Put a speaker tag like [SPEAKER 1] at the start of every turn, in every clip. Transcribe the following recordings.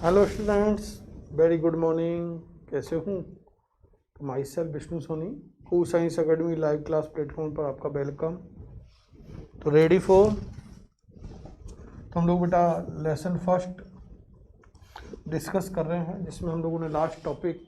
[SPEAKER 1] Hello students, very good morning. कैसे हूँ? तो माई सेल्फ विष्णु सोनी, हु science academy live class platform पर आपका वेलकम। तो रेडी फॉर, तो हम लोग बेटा लेसन फर्स्ट डिस्कस कर रहे हैं, जिसमें हम लोगों ने लास्ट टॉपिक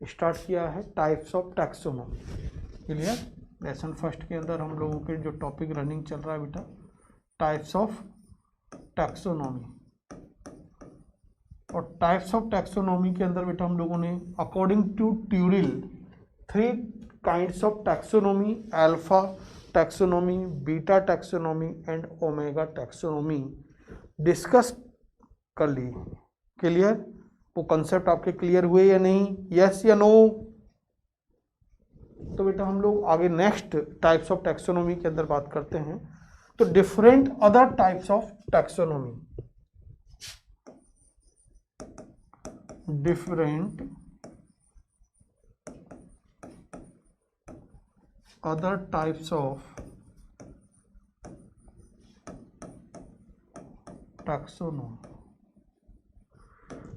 [SPEAKER 1] स्टार्ट किया है types of taxonomy. Clear? Lesson first के अंदर हम लोगों के जो टॉपिक रनिंग चल रहा है बेटा, टाइप्स ऑफ टैक्सोनॉमी। और टाइप्स ऑफ टैक्सोनॉमी के अंदर बेटा हम लोगों ने according to Turrill 3 kinds of taxonomy, alpha taxonomy, beta taxonomy and omega taxonomy discuss कर ली। क्लियर? वो कंसेप्ट आपके क्लियर हुए या नहीं? यस या नो? तो बेटा हम लोग आगे नेक्स्ट टाइप्स ऑफ टैक्सोनॉमी के अंदर बात करते हैं। तो different other types of taxonomy, different other types of taxonomy,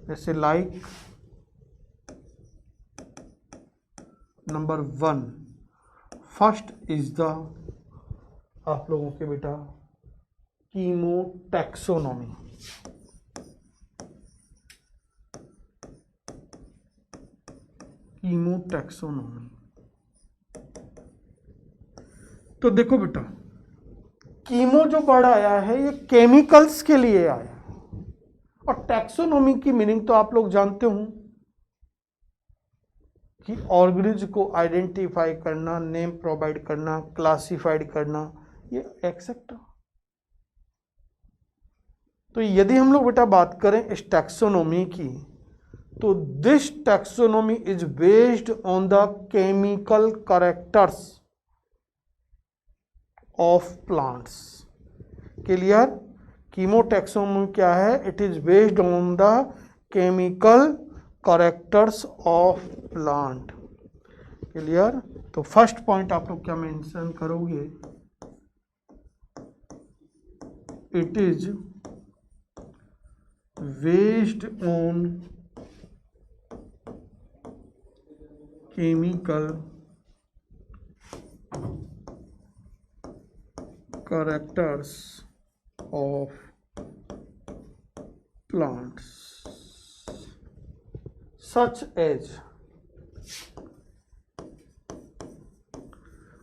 [SPEAKER 1] जैसे like number 1 first is the आप लोगों के बेटा कीमोटैक्सोनॉमी। कीमोटैक्सोनॉमी, तो देखो बेटा, कीमो जो वर्ड आया है ये केमिकल्स के लिए आया है, और टैक्सोनॉमी की मीनिंग तो आप लोग जानते हो कि ऑर्गेनिज्म को आइडेंटिफाई करना, नेम प्रोवाइड करना, क्लासिफाइड करना, ये एक्सेट्रा। तो यदि हम लोग बेटा बात करें इस टैक्सोनॉमी की, तो this taxonomy is based on the chemical characters of plants. Clear? कीमोटैक्सोनॉमी क्या है? It is based on the chemical characters of plant. Clear? तो फर्स्ट पॉइंट आप लोग क्या मेंशन करोगे? It is based on chemical characters of plants such as,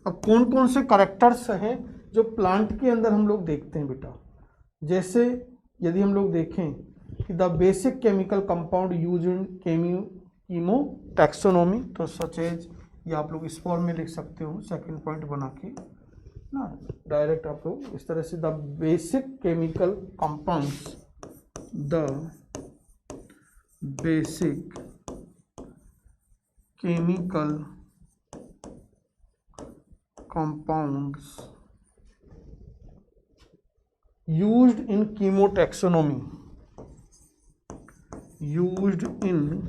[SPEAKER 1] अब कौन कौन से करेक्टर्स हैं जो प्लांट के अंदर हम लोग देखते हैं बेटा? जैसे यदि हम लोग देखें कि the basic chemical compound use in कीमोटैक्सोनॉमी, तो सच एज, ये आप लोग इस फॉर्म में लिख सकते हो सेकंड पॉइंट बना के ना, डायरेक्ट आप लोग इस तरह से, the basic chemical compounds, the basic chemical compounds used in chemotaxonomy, used in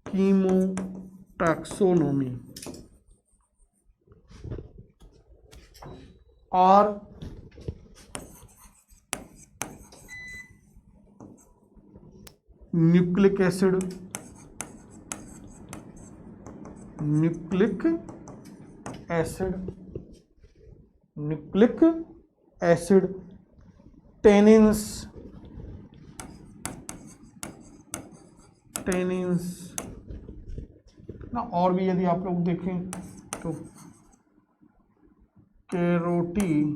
[SPEAKER 1] chemotaxonomy are nucleic acid, nucleic acid, tannins, ना, और भी यदि आप लोग देखें तो carotenoids,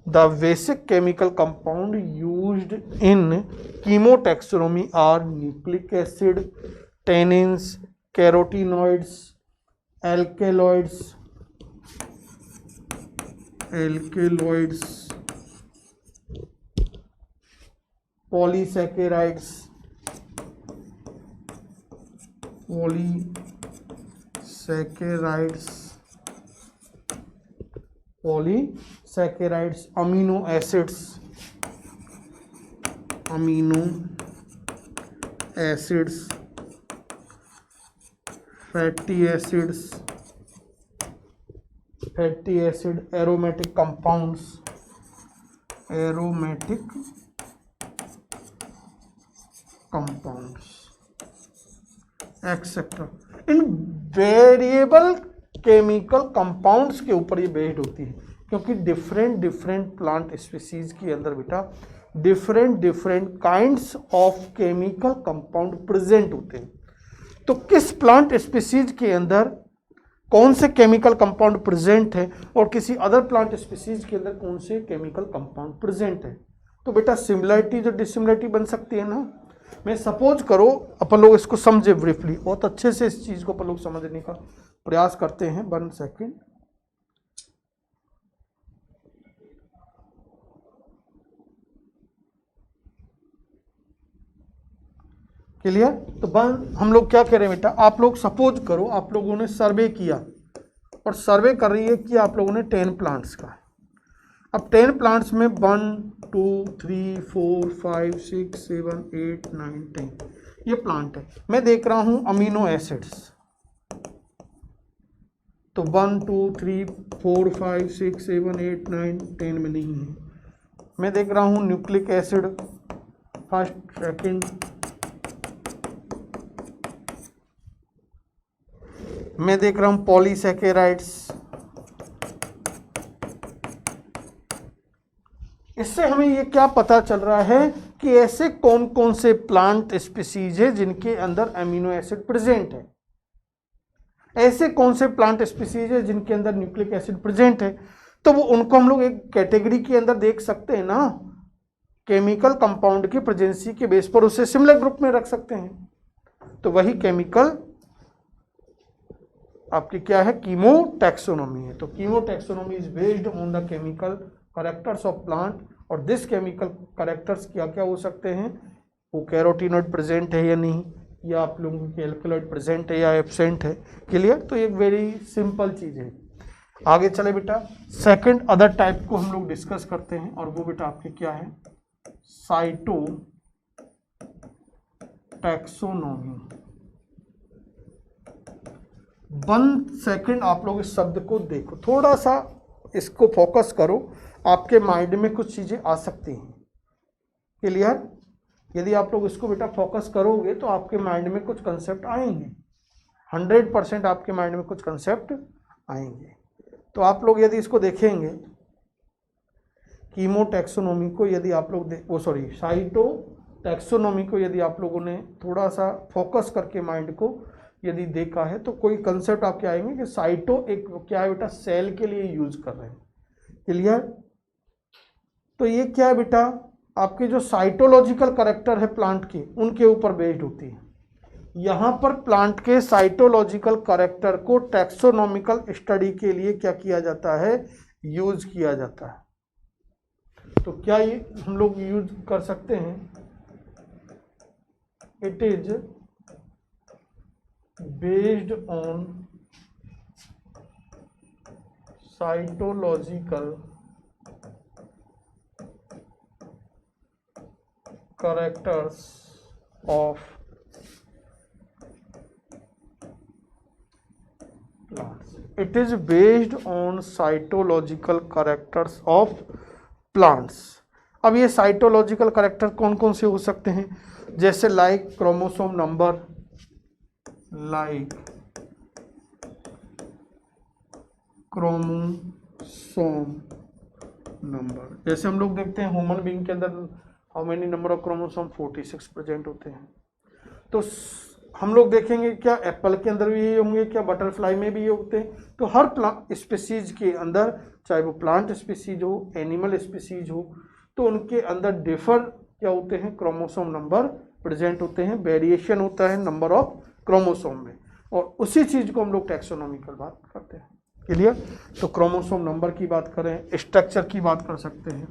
[SPEAKER 1] the basic chemical compound used in chemotaxonomy are nucleic acid, tannins, carotenoids, alkaloids, polysaccharides, amino acids, fatty acid, aromatic compounds, aromatic compounds etcetera. इन variable chemical compounds के ऊपर ये बेस्ड होती है, क्योंकि डिफरेंट प्लांट स्पीसीज के अंदर बेटा different kinds of chemical compound present होते हैं। तो किस प्लांट स्पीसीज के अंदर कौन से केमिकल कंपाउंड प्रेजेंट है और किसी अदर प्लांट स्पीसीज के अंदर कौन से केमिकल कंपाउंड प्रेजेंट है, तो बेटा सिमिलरिटी जो डिसिमिलरिटी बन सकती है ना। मैं सपोज करो अपन लोग इसको समझे ब्रीफली, बहुत अच्छे से इस चीज को अपन लोग समझने का प्रयास करते हैं। 1 सेकेंड। क्लियर? तो हम लोग क्या कह रहे हैं बेटा, आप लोग सपोज करो आप लोगों ने सर्वे किया और सर्वे कर रही है कि आप लोगों ने 10 प्लांट्स का। अब 10 प्लांट्स में 1 2 3 4 5 6 7 8 9 10 ये प्लांट है। मैं देख रहा हूं अमीनो एसिड्स, तो 1 2 3 4 5 6 7 8 9 10 में नहीं है। मैं देख रहा हूं न्यूक्लिक एसिड फर्स्ट सेकंड, मैं देख रहा हूं पॉलीसैकेराइड्स। इससे हमें ये क्या पता चल रहा है कि ऐसे कौन कौन से प्लांट स्पीसीज है जिनके अंदर अमीनो एसिड प्रेजेंट है, ऐसे कौन से प्लांट स्पीसीज है जिनके अंदर न्यूक्लिक एसिड प्रेजेंट है। तो वो उनको हम लोग एक कैटेगरी के अंदर देख सकते हैं ना, केमिकल कंपाउंड की प्रेजेंसी के बेस पर उसे सिमिलर ग्रुप में रख सकते हैं। तो वही केमिकल आपकी क्या है, कीमोटैक्सोनॉमी है। तो कीमोटैक्सोनॉमी is based on the chemical characters of plant, और दिस केमिकल करेक्टर्स क्या क्या हो सकते हैं, वो कैरोटीनॉइड प्रेजेंट है या नहीं, या आप लोगों की एल्कलॉइड प्रेजेंट है या एब्सेंट है। क्लियर? तो एक वेरी सिंपल चीज है। आगे चले बेटा, सेकंड अदर टाइप को हम लोग डिस्कस करते हैं, और वो बेटा आपके क्या है, साइटो टैक्सोनॉमी। 1 सेकंड आप लोग इस शब्द को देखो, थोड़ा सा इसको फोकस करो, आपके माइंड में कुछ चीजें आ सकती हैं। क्लियर? यदि आप लोग इसको बेटा फोकस करोगे तो आपके माइंड में कुछ कंसेप्ट आएंगे, 100% आपके माइंड में कुछ कंसेप्ट आएंगे। तो आप लोग यदि इसको देखेंगे, कीमोटैक्सोनॉमी को यदि आप लोग साइटो टैक्सोनॉमी को यदि आप लोगों ने थोड़ा सा फोकस करके माइंड को यदि देखा है, तो कोई कंसेप्ट आपके आएंगे कि साइटो एक क्या है बेटा, सेल के लिए यूज कर रहे हैं। क्लियर? तो ये क्या है बेटा, आपके जो साइटोलॉजिकल कैरेक्टर है प्लांट के, उनके ऊपर बेस्ड होती है। यहां पर प्लांट के साइटोलॉजिकल कैरेक्टर को टैक्सोनॉमिकल स्टडी के लिए क्या किया जाता है, यूज किया जाता है। तो क्या ये हम लोग यूज कर सकते हैं, it is based on cytological characters of plants. It is based on cytological characters of plants. अब ये साइटोलॉजिकल कैरेक्टर कौन कौन से हो सकते हैं, जैसे like chromosome number, like chromosome number. जैसे हम लोग देखते हैं ह्यूमन बीइंग के अंदर how many number of chromosome 46 present होते हैं। तो हम लोग देखेंगे क्या एप्पल के अंदर भी ये होंगे, क्या बटरफ्लाई में भी ये होते हैं। तो हर प्लांट स्पीसीज के अंदर, चाहे वो प्लांट स्पीसीज हो, एनिमल स्पीसीज हो, तो उनके अंदर डिफर क्या होते हैं, क्रोमोसोम नंबर प्रेजेंट होते हैं, वेरिएशन होता है नंबर ऑफ क्रोमोसोम में, और उसी चीज को हम लोग टैक्सोनॉमिकल बात करते हैं। क्लियर? तो क्रोमोसोम नंबर की बात करें, स्ट्रक्चर की बात कर सकते हैं,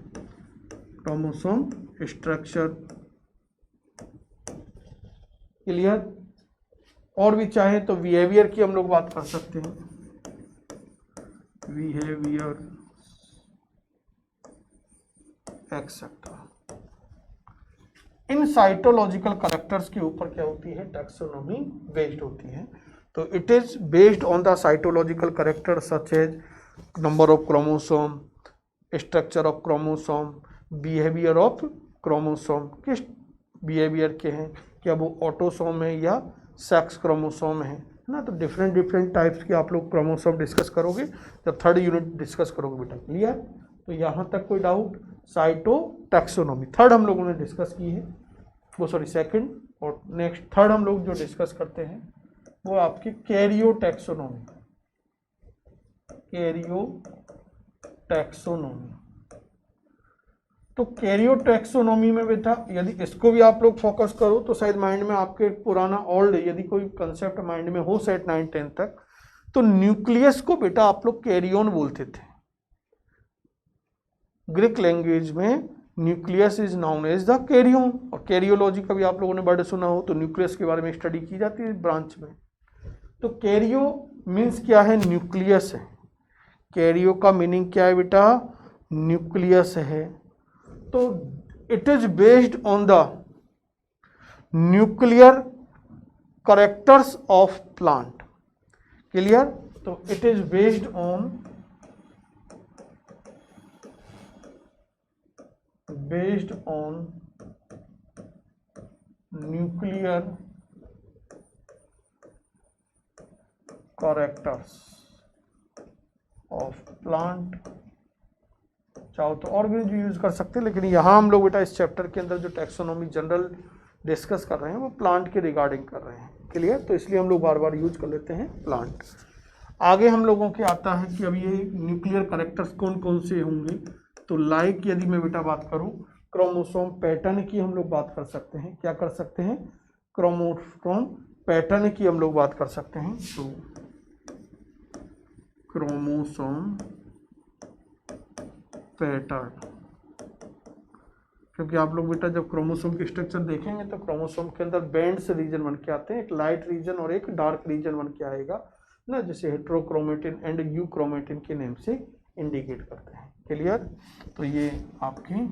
[SPEAKER 1] क्रोमोसोम स्ट्रक्चर। क्लियर? और भी चाहे तो बिहेवियर की हम लोग बात कर सकते हैं, बिहेवियर एक्सेट्रा। इन साइटोलॉजिकल कैरेक्टर्स के ऊपर क्या होती है, टैक्सोनॉमी बेस्ड होती है। तो it is based on the cytological character such as number of chromosome, structure of chromosome, behaviour of chromosome, किस बिहेवियर के हैं, क्या वो ऑटोसोम है या सेक्स क्रोमोसोम है ना। तो डिफरेंट डिफरेंट टाइप्स के आप लोग क्रोमोसोम डिस्कस करोगे जब थर्ड यूनिट डिस्कस करोगे बेटा। क्लियर? तो यहाँ तक कोई डाउट? साइटोटैक्सोनॉमी थर्ड हम लोगों ने डिस्कस की है, वो सॉरी सेकंड, और नेक्स्ट थर्ड हम लोग जो डिस्कस करते हैं वो आपकी कैरियोटैक्सोनॉमी। कैरियोटैक्सोनॉमी, तो कैरियोटैक्सोनॉमी में बेटा यदि इसको भी आप लोग फोकस करो तो शायद माइंड में आपके पुराना ओल्ड यदि कोई कंसेप्ट माइंड में हो सेट 9-10 तक, तो न्यूक्लियस को बेटा आप लोग कैरियोन बोलते थे। ग्रीक लैंग्वेज में nucleus is known as the karyon, और कैरियोलॉजी का भी आप लोगों ने वर्ड सुना हो तो न्यूक्लियस के बारे में स्टडी की जाती है ब्रांच में। तो कैरियो मीन्स क्या है? न्यूक्लियस है। कैरियो का मीनिंग क्या है बेटा? न्यूक्लियस है। तो it is based on the nuclear characters of plant. Clear? तो it is based on nuclear characters of plant. चाहो तो ऑर्गेनिज्म भी यूज कर सकते हैं, लेकिन यहाँ हम लोग बेटा इस चैप्टर के अंदर जो टैक्सोनॉमी जनरल डिस्कस कर रहे हैं वो प्लांट के रिगार्डिंग कर रहे हैं। क्लियर? तो इसलिए हम लोग बार बार यूज कर लेते हैं प्लांट। आगे हम लोगों के आता है कि अब ये न्यूक्लियर कैरेक्टर्स कौन कौन से होंगे। तो लाइक यदि मैं बेटा बात करूं क्रोमोसोम पैटर्न की हम लोग बात कर सकते हैं। क्या कर सकते हैं? क्रोमोसोम पैटर्न की हम लोग बात कर सकते हैं। तो क्रोमोसोम पैटर्न, क्योंकि आप लोग बेटा जब क्रोमोसोम की स्ट्रक्चर देखेंगे तो क्रोमोसोम के अंदर बैंड्स रीजन बन के आते हैं, एक लाइट रीजन और एक डार्क रीजन बन के आएगा ना, जिसे हेट्रोक्रोमेटिन एंड यूक्रोमेटिन के नेम से इंडिकेट करते हैं। क्लियर? तो ये आपके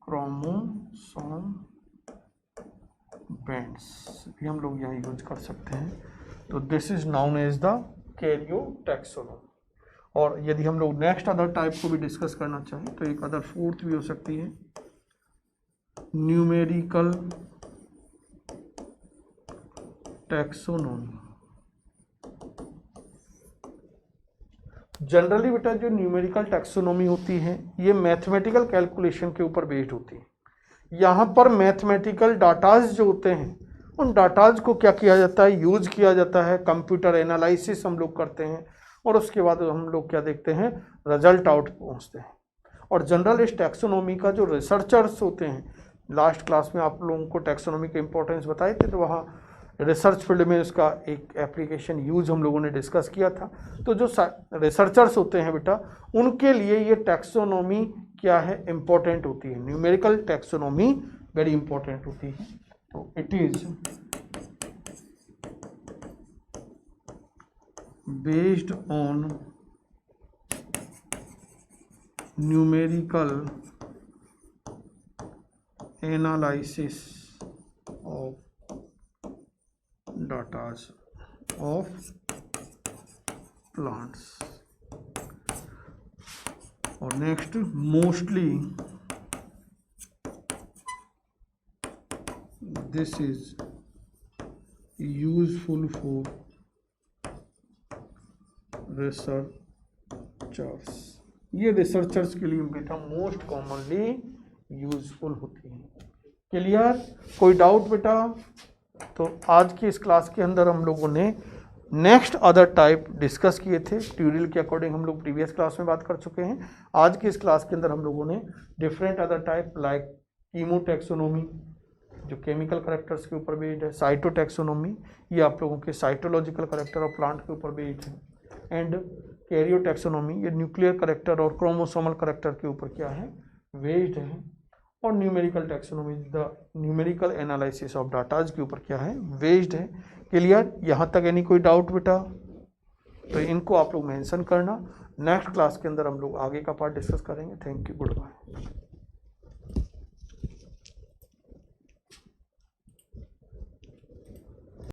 [SPEAKER 1] क्रोमोसोम बैंड्स भी हम लोग यहाँ यूज कर सकते हैं। तो this is known as the karyotaxonomy. और यदि हम लोग नेक्स्ट अदर टाइप को भी डिस्कस करना चाहें तो एक अदर फोर्थ भी हो सकती है, न्यूमेरिकल टैक्सोनॉमी। जनरली बेटा जो न्यूमेरिकल टैक्सोनॉमी होती है ये मैथमेटिकल कैलकुलेशन के ऊपर बेस्ड होती है। यहाँ पर मैथमेटिकल डाटाज जो होते हैं उन डाटाज को क्या किया जाता है? यूज किया जाता है, कंप्यूटर एनालिसिस हम लोग करते हैं और उसके बाद हम लोग क्या देखते हैं? रिजल्ट आउट पहुँचते हैं। और जनरल इस टैक्सोनॉमी का जो रिसर्चर्स होते हैं, लास्ट क्लास में आप लोगों को टैक्सोनॉमी का इंपॉर्टेंस बताए थे, तो वहाँ रिसर्च फील्ड में उसका एक एप्लीकेशन यूज हम लोगों ने डिस्कस किया था। तो जो रिसर्चर्स होते हैं बेटा उनके लिए ये टैक्सोनॉमी क्या है? इम्पोर्टेंट होती है। न्यूमेरिकल टैक्सोनॉमी वेरी इंपॉर्टेंट होती है। तो it is based on numerical analysis of datas of plants. और next, mostly this is useful for researchers. ये रिसर्चर्स के लिए बेटा मोस्ट कॉमनली यूजफुल होती है। क्लियर? कोई डाउट बेटा? तो आज की इस क्लास के अंदर हम लोगों ने नेक्स्ट अदर टाइप डिस्कस किए थे। ट्यूटोरियल के अकॉर्डिंग हम लोग प्रीवियस क्लास में बात कर चुके हैं। आज की इस क्लास के अंदर हम लोगों ने डिफरेंट अदर टाइप लाइक कीमोटैक्सोनॉमी जो केमिकल करेक्टर्स के ऊपर बेस्ड है, साइटोटैक्सोनॉमी ये आप लोगों के साइटोलॉजिकल करेक्टर ऑफ प्लांट के ऊपर बेस्ड है, एंड कैरियोटैक्सोनॉमी ये न्यूक्लियर करेक्टर और क्रोमोसोमल करेक्टर के ऊपर क्या है? बेस्ड है। और numerical taxonomy the numerical analysis of datas के ऊपर क्या है? बेस्ड है। क्लियर? यहाँ तक एनी कोई डाउट बेटा? तो इनको आप लोग मेंशन करना। नेक्स्ट क्लास के अंदर हम लोग आगे का पार्ट डिस्कस करेंगे। Thank you, good bye.